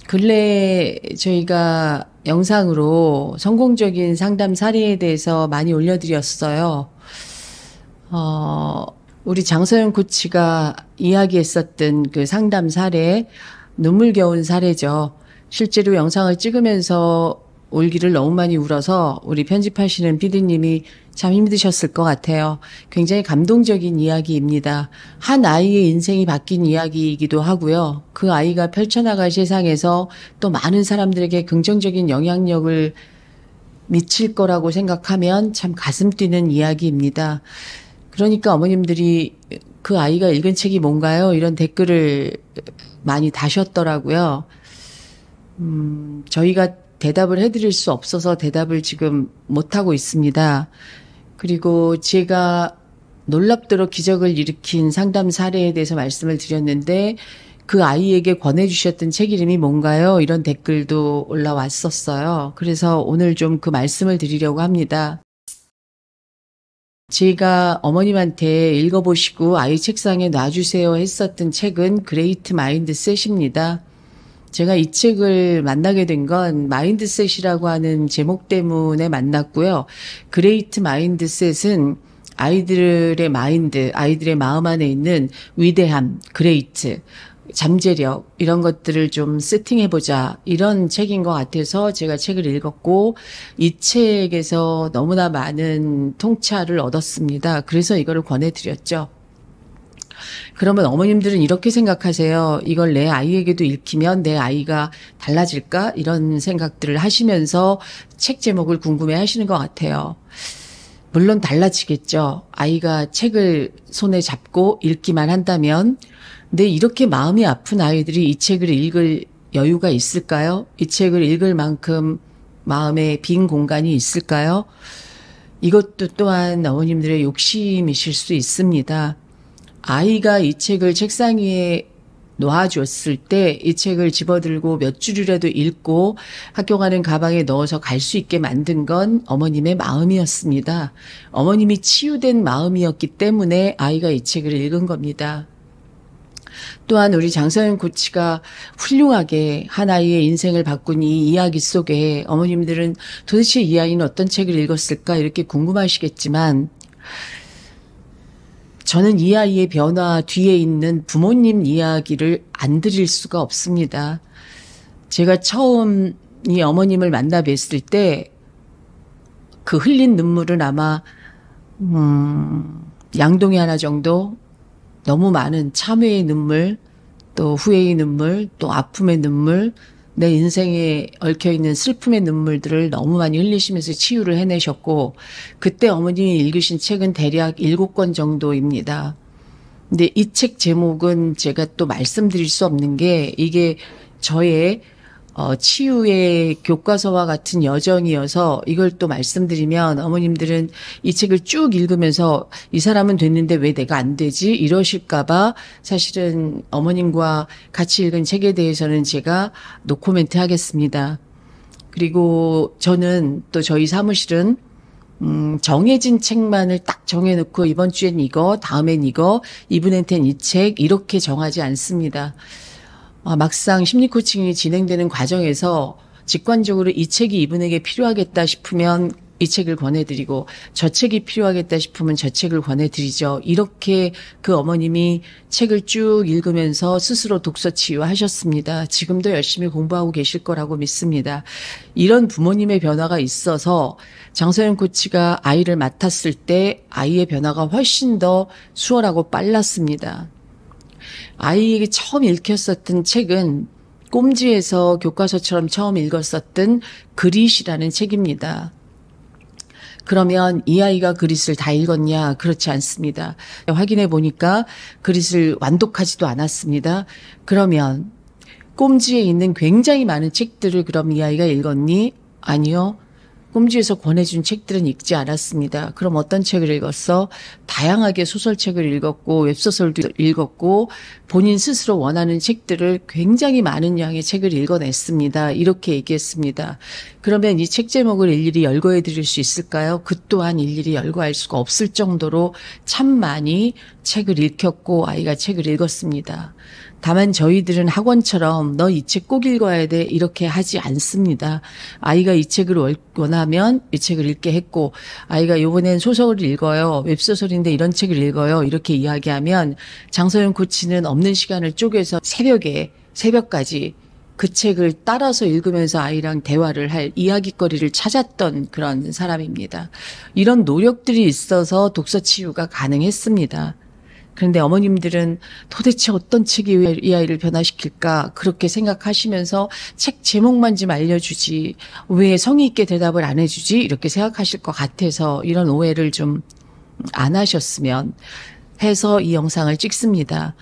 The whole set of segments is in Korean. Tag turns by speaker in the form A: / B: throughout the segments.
A: 근래 저희가 영상으로 성공적인 상담 사례에 대해서 많이 올려드렸어요. 어, 우리 장서영 코치가 이야기했었던 그 상담 사례, 눈물겨운 사례죠. 실제로 영상을 찍으면서 울기를 너무 많이 울어서 우리 편집하시는 PD님이 참 힘드셨을 것 같아요. 굉장히 감동적인 이야기입니다. 한 아이의 인생이 바뀐 이야기이기도 하고요. 그 아이가 펼쳐나갈 세상에서 또 많은 사람들에게 긍정적인 영향력을 미칠 거라고 생각하면 참 가슴 뛰는 이야기입니다. 그러니까 어머님들이 그 아이가 읽은 책이 뭔가요? 이런 댓글을 많이 다셨더라고요. 저희가 대답을 해드릴 수 없어서 대답을 지금 못하고 있습니다. 그리고 제가 놀랍도록 기적을 일으킨 상담 사례에 대해서 말씀을 드렸는데 그 아이에게 권해주셨던 책 이름이 뭔가요? 이런 댓글도 올라왔었어요. 그래서 오늘 좀 그 말씀을 드리려고 합니다. 제가 어머님한테 읽어보시고 아이 책상에 놔주세요 했었던 책은 그레이트 마인드셋입니다. 제가 이 책을 만나게 된 건 마인드셋이라고 하는 제목 때문에 만났고요. 그레이트 마인드셋은 아이들의 마인드, 아이들의 마음 안에 있는 위대함, 그레이트, 잠재력 이런 것들을 좀 세팅해보자 이런 책인 것 같아서 제가 책을 읽었고 이 책에서 너무나 많은 통찰을 얻었습니다. 그래서 이거를 권해드렸죠. 그러면 어머님들은 이렇게 생각하세요. 이걸 내 아이에게도 읽히면 내 아이가 달라질까? 이런 생각들을 하시면서 책 제목을 궁금해 하시는 것 같아요. 물론 달라지겠죠. 아이가 책을 손에 잡고 읽기만 한다면. 근데 이렇게 마음이 아픈 아이들이 이 책을 읽을 여유가 있을까요? 이 책을 읽을 만큼 마음에 빈 공간이 있을까요? 이것도 또한 어머님들의 욕심이실 수 있습니다. 아이가 이 책을 책상 위에 놓아줬을 때 이 책을 집어들고 몇 줄이라도 읽고 학교 가는 가방에 넣어서 갈 수 있게 만든 건 어머님의 마음이었습니다. 어머님이 치유된 마음이었기 때문에 아이가 이 책을 읽은 겁니다. 또한 우리 장서영 코치가 훌륭하게 한 아이의 인생을 바꾼 이 이야기 속에 어머님들은 도대체 이 아이는 어떤 책을 읽었을까 이렇게 궁금하시겠지만 저는 이 아이의 변화 뒤에 있는 부모님 이야기를 안 드릴 수가 없습니다. 제가 처음 이 어머님을 만나 뵀을 때 그 흘린 눈물은 아마 양동이 하나 정도 너무 많은 참회의 눈물, 또 후회의 눈물, 또 아픔의 눈물, 내 인생에 얽혀있는 슬픔의 눈물들을 너무 많이 흘리시면서 치유를 해내셨고 그때 어머님이 읽으신 책은 대략 7권 정도입니다. 근데 이 책 제목은 제가 또 말씀드릴 수 없는 게 이게 저의 치유의 교과서와 같은 여정이어서 이걸 또 말씀드리면 어머님들은 이 책을 쭉 읽으면서 이 사람은 됐는데 왜 내가 안 되지? 이러실까봐 사실은 어머님과 같이 읽은 책에 대해서는 제가 노코멘트 하겠습니다. 그리고 저는 또 저희 사무실은 정해진 책만을 딱 정해놓고 이번 주엔 이거, 다음엔 이거, 이분한테는 이 책 이렇게 정하지 않습니다. 막상 심리 코칭이 진행되는 과정에서 직관적으로 이 책이 이분에게 필요하겠다 싶으면 이 책을 권해드리고 저 책이 필요하겠다 싶으면 저 책을 권해드리죠. 이렇게 그 어머님이 책을 쭉 읽으면서 스스로 독서 치유하셨습니다. 지금도 열심히 공부하고 계실 거라고 믿습니다. 이런 부모님의 변화가 있어서 장서영 코치가 아이를 맡았을 때 아이의 변화가 훨씬 더 수월하고 빨랐습니다. 아이에게 처음 읽혔었던 책은 꼼지에서 교과서처럼 처음 읽었었던 그릿이라는 책입니다. 그러면 이 아이가 그릿을 다 읽었냐? 그렇지 않습니다. 확인해 보니까 그릿을 완독하지도 않았습니다. 그러면 꼼지에 있는 굉장히 많은 책들을 그럼 이 아이가 읽었니? 아니요. 꼼지에서 권해준 책들은 읽지 않았습니다. 그럼 어떤 책을 읽었어? 다양하게 소설책을 읽었고 웹소설도 읽었고 본인 스스로 원하는 책들을 굉장히 많은 양의 책을 읽어냈습니다. 이렇게 얘기했습니다. 그러면 이 책 제목을 일일이 열거해 드릴 수 있을까요? 그 또한 일일이 열거할 수가 없을 정도로 참 많이 책을 읽혔고 아이가 책을 읽었습니다. 다만 저희들은 학원처럼 너 이 책 꼭 읽어야 돼 이렇게 하지 않습니다. 아이가 이 책을 원하면 이 책을 읽게 했고, 아이가 이번엔 소설을 읽어요, 웹소설인데 이런 책을 읽어요 이렇게 이야기하면 장서영 코치는 없는 시간을 쪼개서 새벽까지 그 책을 따라서 읽으면서 아이랑 대화를 할 이야깃거리를 찾았던 그런 사람입니다. 이런 노력들이 있어서 독서 치유가 가능했습니다. 그런데 어머님들은 도대체 어떤 책이 이 아이를 변화시킬까 그렇게 생각하시면서 책 제목만 좀 알려주지 왜 성의 있게 대답을 안 해주지 이렇게 생각하실 것 같아서 이런 오해를 좀 안 하셨으면 해서 이 영상을 찍습니다.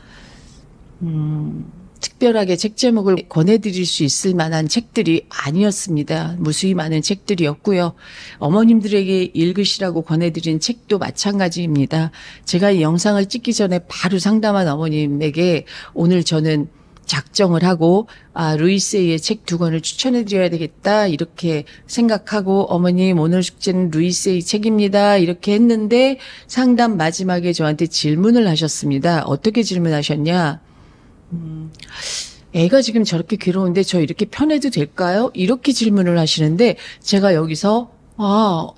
A: 특별하게 책 제목을 권해드릴 수 있을 만한 책들이 아니었습니다. 무수히 많은 책들이었고요. 어머님들에게 읽으시라고 권해드린 책도 마찬가지입니다. 제가 이 영상을 찍기 전에 바로 상담한 어머님에게 오늘 저는 작정을 하고 루이세이의 책 2권을 추천해드려야 되겠다 이렇게 생각하고 어머님 오늘 숙제는 루이세이 책입니다 이렇게 했는데 상담 마지막에 저한테 질문을 하셨습니다. 어떻게 질문하셨냐? 애가 지금 저렇게 괴로운데 저 이렇게 편해도 될까요? 이렇게 질문을 하시는데 제가 여기서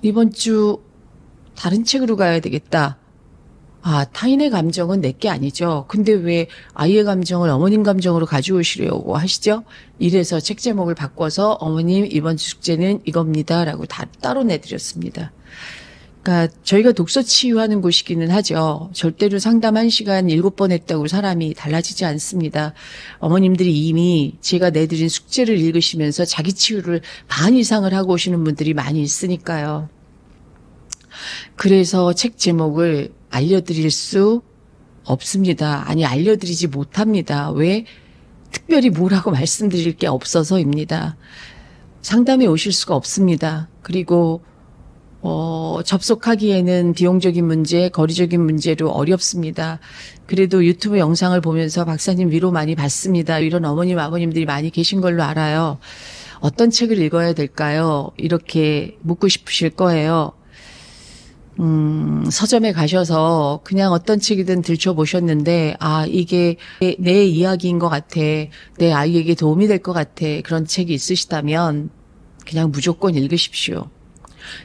A: 이번 주 다른 책으로 가야 되겠다. 타인의 감정은 내게 아니죠. 근데 왜 아이의 감정을 어머님 감정으로 가져오시려고 하시죠? 이래서 책 제목을 바꿔서 어머님 이번 주 숙제는 이겁니다 라고 다 따로 내드렸습니다. 그러니까 저희가 독서 치유하는 곳이기는 하죠. 절대로 상담 1시간 7번 했다고 사람이 달라지지 않습니다. 어머님들이 이미 제가 내드린 숙제를 읽으시면서 자기 치유를 반 이상을 하고 오시는 분들이 많이 있으니까요. 그래서 책 제목을 알려드릴 수 없습니다. 아니 알려드리지 못합니다. 왜? 특별히 뭐라고 말씀드릴 게 없어서입니다. 상담에 오실 수가 없습니다. 그리고 접속하기에는 비용적인 문제, 거리적인 문제로 어렵습니다. 그래도 유튜브 영상을 보면서 박사님 위로 많이 받습니다. 이런 어머님, 아버님들이 많이 계신 걸로 알아요. 어떤 책을 읽어야 될까요? 이렇게 묻고 싶으실 거예요. 서점에 가셔서 그냥 어떤 책이든 들춰보셨는데 이게 내 이야기인 것 같아. 내 아이에게 도움이 될 것 같아. 그런 책이 있으시다면 그냥 무조건 읽으십시오.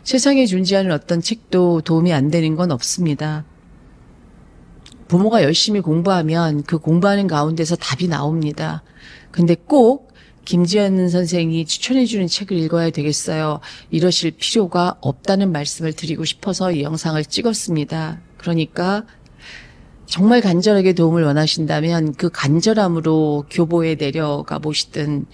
A: 세상에 존재하는 어떤 책도 도움이 안 되는 건 없습니다. 부모가 열심히 공부하면 그 공부하는 가운데서 답이 나옵니다. 근데 꼭 김지연 선생이 추천해주는 책을 읽어야 되겠어요. 이러실 필요가 없다는 말씀을 드리고 싶어서 이 영상을 찍었습니다. 그러니까 정말 간절하게 도움을 원하신다면 그 간절함으로 교보에 내려가 보시든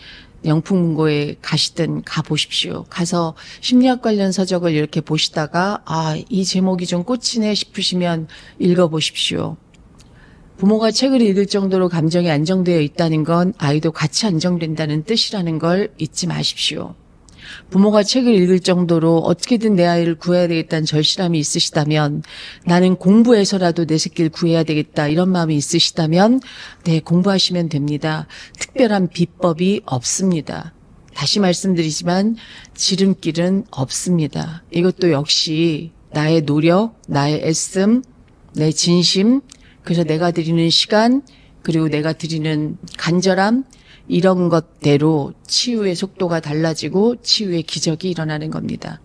A: 영풍문고에 가시든 가보십시오. 가서 심리학 관련 서적을 이렇게 보시다가 이 제목이 좀 꽂히네 싶으시면 읽어보십시오. 부모가 책을 읽을 정도로 감정이 안정되어 있다는 건 아이도 같이 안정된다는 뜻이라는 걸 잊지 마십시오. 부모가 책을 읽을 정도로 어떻게든 내 아이를 구해야 되겠다는 절실함이 있으시다면, 나는 공부해서라도 내 새끼를 구해야 되겠다 이런 마음이 있으시다면 공부하시면 됩니다. 특별한 비법이 없습니다. 다시 말씀드리지만 지름길은 없습니다. 이것도 역시 나의 노력, 나의 애씀, 내 진심, 그래서 내가 드리는 시간, 그리고 내가 드리는 간절함, 이런 것대로 치유의 속도가 달라지고 치유의 기적이 일어나는 겁니다.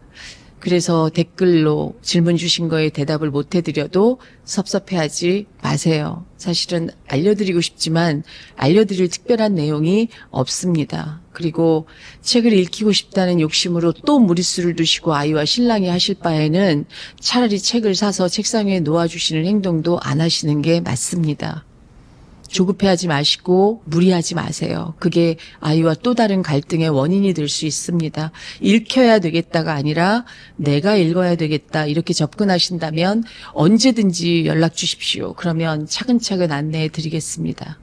A: 그래서 댓글로 질문 주신 거에 대답을 못 해드려도 섭섭해하지 마세요. 사실은 알려드리고 싶지만 알려드릴 특별한 내용이 없습니다. 그리고 책을 읽히고 싶다는 욕심으로 또 무리수를 두시고 아이와 신랑이 하실 바에는 차라리 책을 사서 책상 위에 놓아주시는 행동도 안 하시는 게 맞습니다. 조급해하지 마시고 무리하지 마세요. 그게 아이와 또 다른 갈등의 원인이 될 수 있습니다. 읽혀야 되겠다가 아니라 내가 읽어야 되겠다 이렇게 접근하신다면 언제든지 연락 주십시오. 그러면 차근차근 안내해 드리겠습니다.